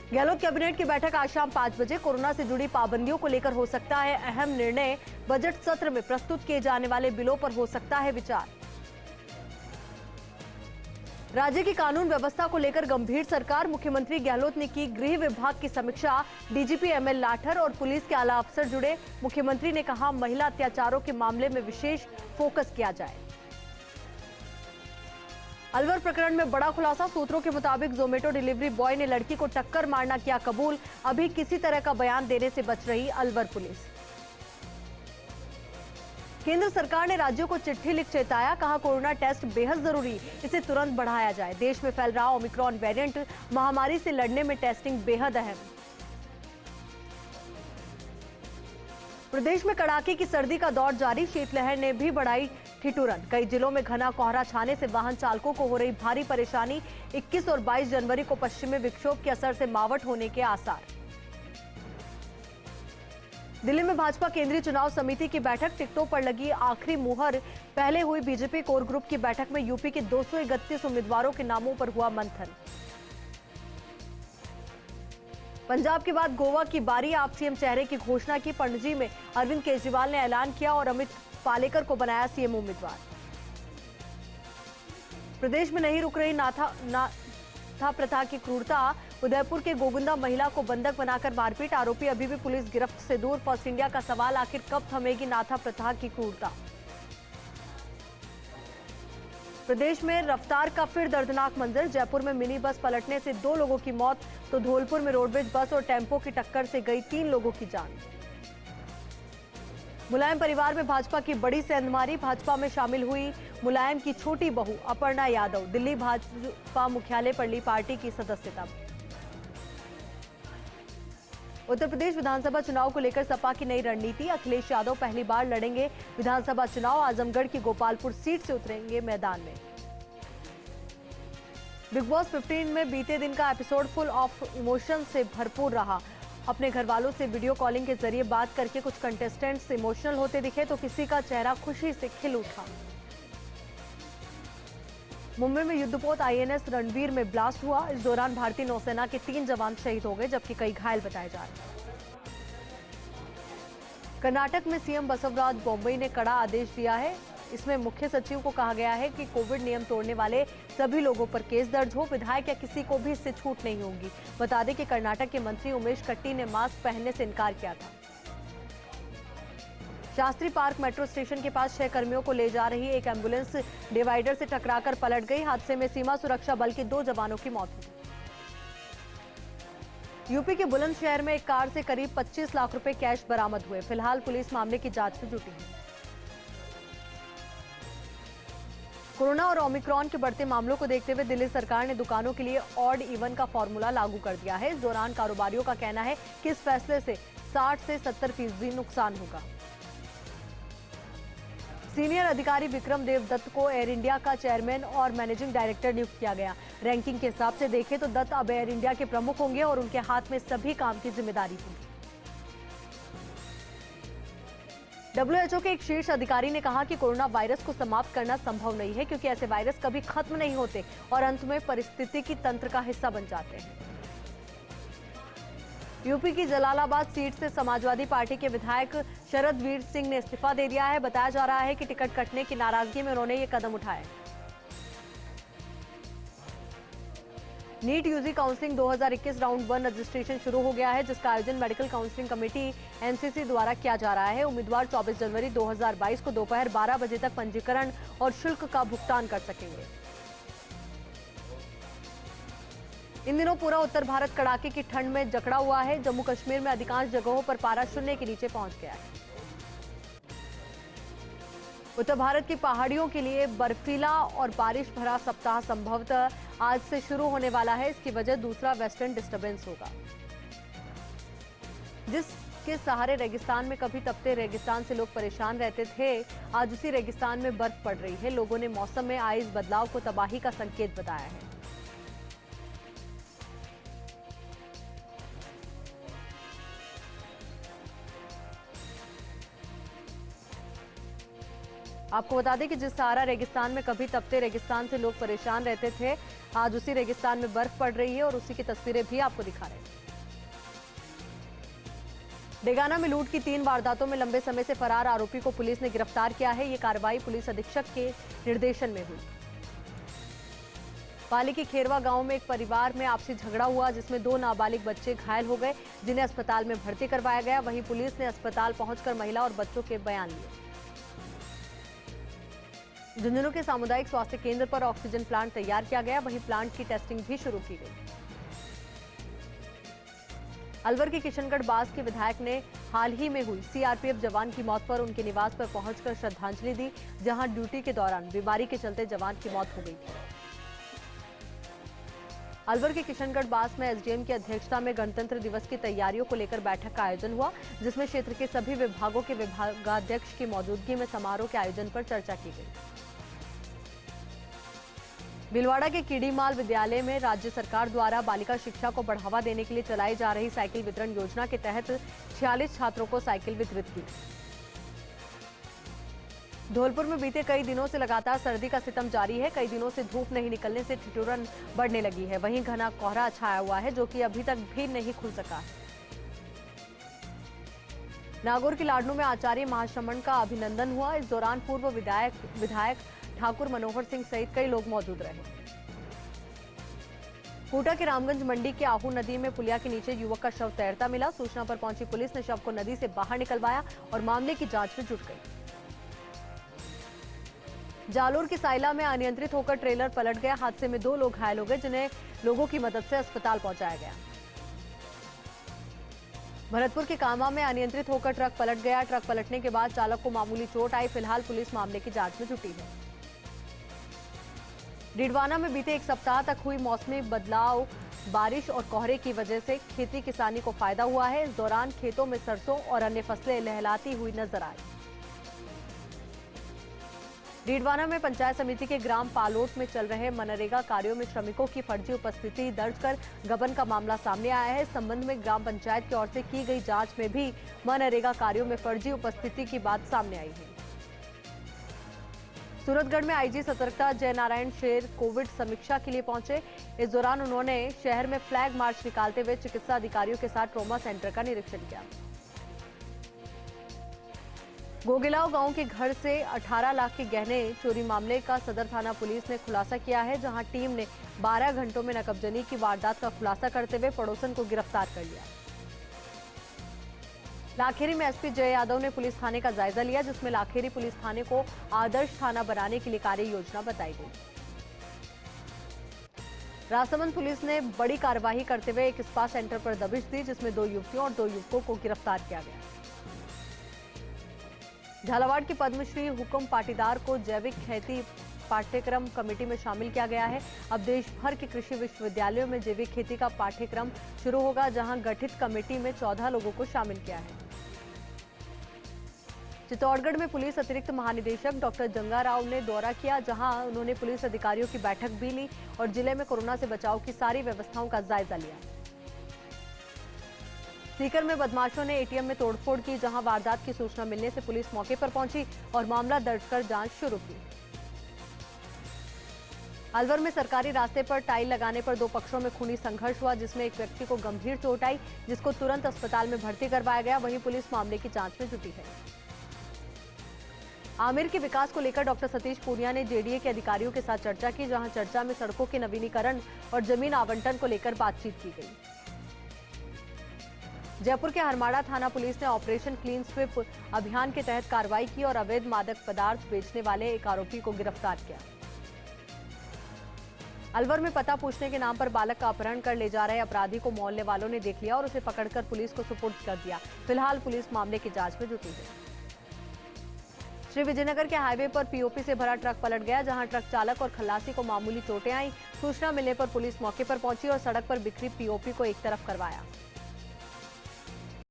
Gehlot cabinet की बैठक आज शाम 5 बजे। कोरोना से जुड़ी पाबंदियों को लेकर हो सकता है अहम निर्णय। बजट सत्र में प्रस्तुत किए जाने वाले बिलों पर हो सकता है विचार। राज्य की कानून व्यवस्था को लेकर गंभीर सरकार। मुख्यमंत्री गहलोत ने की गृह विभाग की समीक्षा। डीजीपी एमएल लाठर और पुलिस के आला अफसर जुड़े। मुख्यमंत्री ने कहा महिला अत्याचारों के मामले में विशेष फोकस किया जाए। अलवर प्रकरण में बड़ा खुलासा। सूत्रों के मुताबिक जोमेटो डिलीवरी बॉय ने लड़की को टक्कर मारना किया कबूल। अभी किसी तरह का बयान देने से बच रही अलवर पुलिस। केंद्र सरकार ने राज्यों को चिट्ठी लिख चेताया। कहा कोरोना टेस्ट बेहद जरूरी, इसे तुरंत बढ़ाया जाए। देश में फैल रहा ओमिक्रॉन वेरिएंट, महामारी से लड़ने में टेस्टिंग बेहद अहम। प्रदेश में कड़ाके की सर्दी का दौर जारी। शीतलहर ने भी बढ़ाई ठिठुरन। कई जिलों में घना कोहरा छाने से वाहन चालकों को हो रही भारी परेशानी। 21 और 22 जनवरी को पश्चिमी विक्षोभ के असर से मावठ होने के आसार। दिल्ली में भाजपा केंद्रीय चुनाव समिति की बैठक। टिकटों पर लगी आखिरी मुहर। पहले हुई बीजेपी कोर ग्रुप की बैठक में यूपी के 231 उम्मीदवारों के नामों पर हुआ मंथन। पंजाब के बाद गोवा की बारी। आप सीएम चेहरे की घोषणा की। पणजी में अरविंद केजरीवाल ने ऐलान किया और अमित पालेकर को बनाया सीएम उम्मीदवार। प्रदेश में नहीं रुक रही नाथा प्रथा की क्रूरता। उदयपुर के गोगुंदा महिला को बंधक बनाकर मारपीट। आरोपी अभी भी पुलिस गिरफ्त से दूर। फर्स्ट इंडिया का सवाल, आखिर कब थमेगी नाथा प्रथा की क्रूरता। प्रदेश में रफ्तार का फिर दर्दनाक मंजर। जयपुर में मिनी बस पलटने से 2 लोगों की मौत, तो धौलपुर में रोडवेज बस और टेम्पो की टक्कर से गई 3 लोगों की जान। मुलायम परिवार में भाजपा की बड़ी सेंधमारी। भाजपा में शामिल हुई मुलायम की छोटी बहू अपर्णा यादव। दिल्ली भाजपा मुख्यालय पर ली पार्टी की सदस्यता। उत्तर प्रदेश विधानसभा चुनाव को लेकर सपा की नई रणनीति। अखिलेश यादव पहली बार लड़ेंगे विधानसभा चुनाव। आजमगढ़ की गोपालपुर सीट से उतरेंगे मैदान में। बिग बॉस 15 में बीते दिन का एपिसोड फुल ऑफ इमोशन से भरपूर रहा। अपने घर वालों से वीडियो कॉलिंग के जरिए बात करके कुछ कंटेस्टेंट्स इमोशनल होते दिखे, तो किसी का चेहरा खुशी से खिल उठा। मुंबई में युद्धपोत आईएनएस रणवीर में ब्लास्ट हुआ। इस दौरान भारतीय नौसेना के 3 जवान शहीद हो गए, जबकि कई घायल बताए जा रहे हैं। कर्नाटक में सीएम बसवराज बोम्मई ने कड़ा आदेश दिया है। इसमें मुख्य सचिव को कहा गया है कि कोविड नियम तोड़ने वाले सभी लोगों पर केस दर्ज हो। विधायक या किसी को भी इससे छूट नहीं होगी। बता दें कि कर्नाटक के मंत्री उमेश कट्टी ने मास्क पहनने से इनकार किया था। शास्त्री पार्क मेट्रो स्टेशन के पास 6 कर्मियों को ले जा रही एक एम्बुलेंस डिवाइडर से टकराकर पलट गई। हादसे में सीमा सुरक्षा बल के 2 जवानों की मौत हुई। यूपी के बुलंदशहर में एक कार से करीब 25 लाख रुपए कैश बरामद हुए। फिलहाल पुलिस मामले की जांच में जुटी है। कोरोना और ओमिक्रॉन के बढ़ते मामलों को देखते हुए दिल्ली सरकार ने दुकानों के लिए ऑड इवन का फॉर्मूला लागू कर दिया है। इस दौरान कारोबारियों का कहना है कि इस फैसले से 60 से 70% नुकसान होगा। सीनियर अधिकारी विक्रम देव दत्त को एयर इंडिया का चेयरमैन और मैनेजिंग डायरेक्टर नियुक्त किया गया। रैंकिंग के हिसाब से देखें तो दत्त अब एयर इंडिया के प्रमुख होंगे और उनके हाथ में सभी काम की जिम्मेदारी होगी। डब्ल्यूएचओ के एक शीर्ष अधिकारी ने कहा कि कोरोना वायरस को समाप्त करना संभव नहीं है, क्योंकि ऐसे वायरस कभी खत्म नहीं होते और अंत में पारिस्थितिकी तंत्र का हिस्सा बन जाते हैं। यूपी की जलालाबाद सीट से समाजवादी पार्टी के विधायक शरद वीर सिंह ने इस्तीफा दे दिया है। बताया जा रहा है कि टिकट कटने की नाराजगी में उन्होंने ये कदम उठाया। NEET UG counselling 2021 round 1 registration शुरू हो गया है, जिसका आयोजन मेडिकल काउंसलिंग कमेटी एनसीसी द्वारा किया जा रहा है। उम्मीदवार 24 जनवरी 2022 को दोपहर 12 बजे तक पंजीकरण और शुल्क का भुगतान कर सकेंगे। इन दिनों पूरा उत्तर भारत कड़ाके की ठंड में जकड़ा हुआ है। जम्मू कश्मीर में अधिकांश जगहों पर पारा शून्य के नीचे पहुंच गया है। उत्तर भारत की पहाड़ियों के लिए बर्फीला और बारिश भरा सप्ताह संभवतः आज से शुरू होने वाला है। इसकी वजह दूसरा वेस्टर्न डिस्टर्बेंस होगा, जिसके सहारे रेगिस्तान में कभी तपते रेगिस्तान से लोग परेशान रहते थे। आज उसी रेगिस्तान में बर्फ पड़ रही है। लोगों ने मौसम में आए इस बदलाव को तबाही का संकेत बताया है। आपको बता दें कि जिस सहारा रेगिस्तान में कभी तपते रेगिस्तान से लोग परेशान रहते थे, आज उसी रेगिस्तान में बर्फ पड़ रही है और उसी की तस्वीरें भी आपको दिखा रहे हैं। डेगाना में लूट की 3 वारदातों में लंबे समय से फरार आरोपी को पुलिस ने गिरफ्तार किया है। ये कार्रवाई पुलिस अधीक्षक के निर्देशन में हुई। पाली के खेरवा गांव में एक परिवार में आपसी झगड़ा हुआ, जिसमें 2 नाबालिग बच्चे घायल हो गए, जिन्हें अस्पताल में भर्ती करवाया गया। वहीं पुलिस ने अस्पताल पहुंचकर महिला और बच्चों के बयान लिए। झुंझुनू के सामुदायिक स्वास्थ्य केंद्र पर ऑक्सीजन प्लांट तैयार किया गया, वहीं प्लांट की टेस्टिंग भी शुरू की गई। अलवर के किशनगढ़ बास के विधायक ने हाल ही में हुई सीआरपीएफ जवान की मौत पर उनके निवास पर पहुंचकर श्रद्धांजलि दी, जहां ड्यूटी के दौरान बीमारी के चलते जवान की मौत हो गई थी। अलवर के किशनगढ़ बास में एसडीएम की अध्यक्षता में गणतंत्र दिवस की तैयारियों को लेकर बैठक का आयोजन हुआ, जिसमें क्षेत्र के सभी विभागों के विभागाध्यक्ष की मौजूदगी में समारोह के आयोजन पर चर्चा की गई। भीलवाड़ा के कीड़ीमाल विद्यालय में राज्य सरकार द्वारा बालिका शिक्षा को बढ़ावा देने के लिए चलाई जा रही साइकिल वितरण योजना के तहत 46 छात्रों को साइकिल वितरित की। धौलपुर में बीते कई दिनों से लगातार सर्दी का सितम जारी है। कई दिनों से धूप नहीं निकलने से ठिठुरन बढ़ने लगी है। वहीं घना कोहरा छाया हुआ है, जो कि अभी तक भी नहीं खुल सका है। नागौर के लाडनू में आचार्य महाश्रमण का अभिनंदन हुआ। इस दौरान पूर्व विधायक ठाकुर मनोहर सिंह सहित कई लोग मौजूद रहे। कोटा के रामगंज मंडी के आहू नदी में पुलिया के नीचे युवक का शव तैरता मिला। सूचना पर पहुंची पुलिस ने शव को नदी से बाहर निकलवाया और मामले की जांच में जुट गई। जालोर की साइला में अनियंत्रित होकर ट्रेलर पलट गया। हादसे में 2 लोग घायल हो गए, जिन्हें लोगों की मदद से अस्पताल पहुंचाया गया। भरतपुर के कामा में अनियंत्रित होकर ट्रक पलट गया। ट्रक पलटने के बाद चालक को मामूली चोट आई। फिलहाल पुलिस मामले की जांच में जुटी है। डीडवाना में बीते 1 सप्ताह तक हुई मौसमी बदलाव, बारिश और कोहरे की वजह से खेती किसानी को फायदा हुआ है। इस दौरान खेतों में सरसों और अन्य फसलें लहलाती हुई नजर आई। डीडवाना में पंचायत समिति के ग्राम पालोट में चल रहे मनरेगा कार्यों में श्रमिकों की फर्जी उपस्थिति दर्ज कर गबन का मामला सामने आया है। इस संबंध में ग्राम पंचायत की ओर से की गई जांच में भी मनरेगा कार्यों में फर्जी उपस्थिति की बात सामने आई है। सूरतगढ़ में आईजी सतर्कता जयनारायण शेर कोविड समीक्षा के लिए पहुंचे। इस दौरान उन्होंने शहर में फ्लैग मार्च निकालते हुए चिकित्सा अधिकारियों के साथ ट्रॉमा सेंटर का निरीक्षण किया। गोगिलाव गांव के घर से 18 लाख के गहने चोरी मामले का सदर थाना पुलिस ने खुलासा किया है, जहां टीम ने 12 घंटों में नकबजनी की वारदात का खुलासा करते हुए पड़ोसन को गिरफ्तार कर लिया। लाखेरी में एसपी जय यादव ने पुलिस थाने का जायजा लिया, जिसमें लाखेरी पुलिस थाने को आदर्श थाना बनाने के लिए कार्य योजना बताई गई। राजसमंद पुलिस ने बड़ी कार्रवाई करते हुए एक स्पा सेंटर पर दबिश दी, जिसमें 2 युवतियों और 2 युवकों को गिरफ्तार किया गया। झालावाड़ के पद्मश्री हुकुम पाटीदार को जैविक खेती पाठ्यक्रम कमेटी में शामिल किया गया है। अब देश भर के कृषि विश्वविद्यालयों में जैविक खेती का पाठ्यक्रम शुरू होगा, जहां गठित कमेटी में 14 लोगों को शामिल किया है। चित्तौड़गढ़ में पुलिस अतिरिक्त महानिदेशक डॉक्टर जंगा राव ने दौरा किया, जहां उन्होंने पुलिस अधिकारियों की बैठक भी ली और जिले में कोरोना से बचाव की सारी व्यवस्थाओं का जायजा लिया। सीकर में बदमाशों ने एटीएम में तोड़फोड़ की, जहां वारदात की सूचना मिलने से पुलिस मौके पर पहुंची और मामला दर्ज कर जांच शुरू की। अलवर में सरकारी रास्ते पर टाइल लगाने पर 2 पक्षों में खूनी संघर्ष हुआ, जिसमें एक व्यक्ति को गंभीर चोट आई, जिसको तुरंत अस्पताल में भर्ती करवाया गया। वहीं पुलिस मामले की जांच में जुटी है। आमिर के विकास को लेकर डॉक्टर सतीश पूनिया ने जेडीए के अधिकारियों के साथ चर्चा की, जहां चर्चा में सड़कों के नवीनीकरण और जमीन आवंटन को लेकर बातचीत की गई। जयपुर के हरमाड़ा थाना पुलिस ने ऑपरेशन क्लीन स्वीप अभियान के तहत कार्रवाई की और अवैध मादक पदार्थ बेचने वाले एक आरोपी को गिरफ्तार किया। अलवर में पता पूछने के नाम पर बालक का अपहरण कर ले जा रहे अपराधी को मोहल्ले वालों ने देख लिया और उसे पकड़कर पुलिस को सुपुर्द कर दिया। फिलहाल पुलिस मामले की जांच में जुटी है। श्री विजयनगर के हाईवे पर पीओपी से भरा ट्रक पलट गया, जहां ट्रक चालक और खलासी को मामूली चोटें आईं। सूचना मिलने पर पुलिस मौके पर पहुंची और सड़क पर बिखरी पीओपी को एक तरफ करवाया।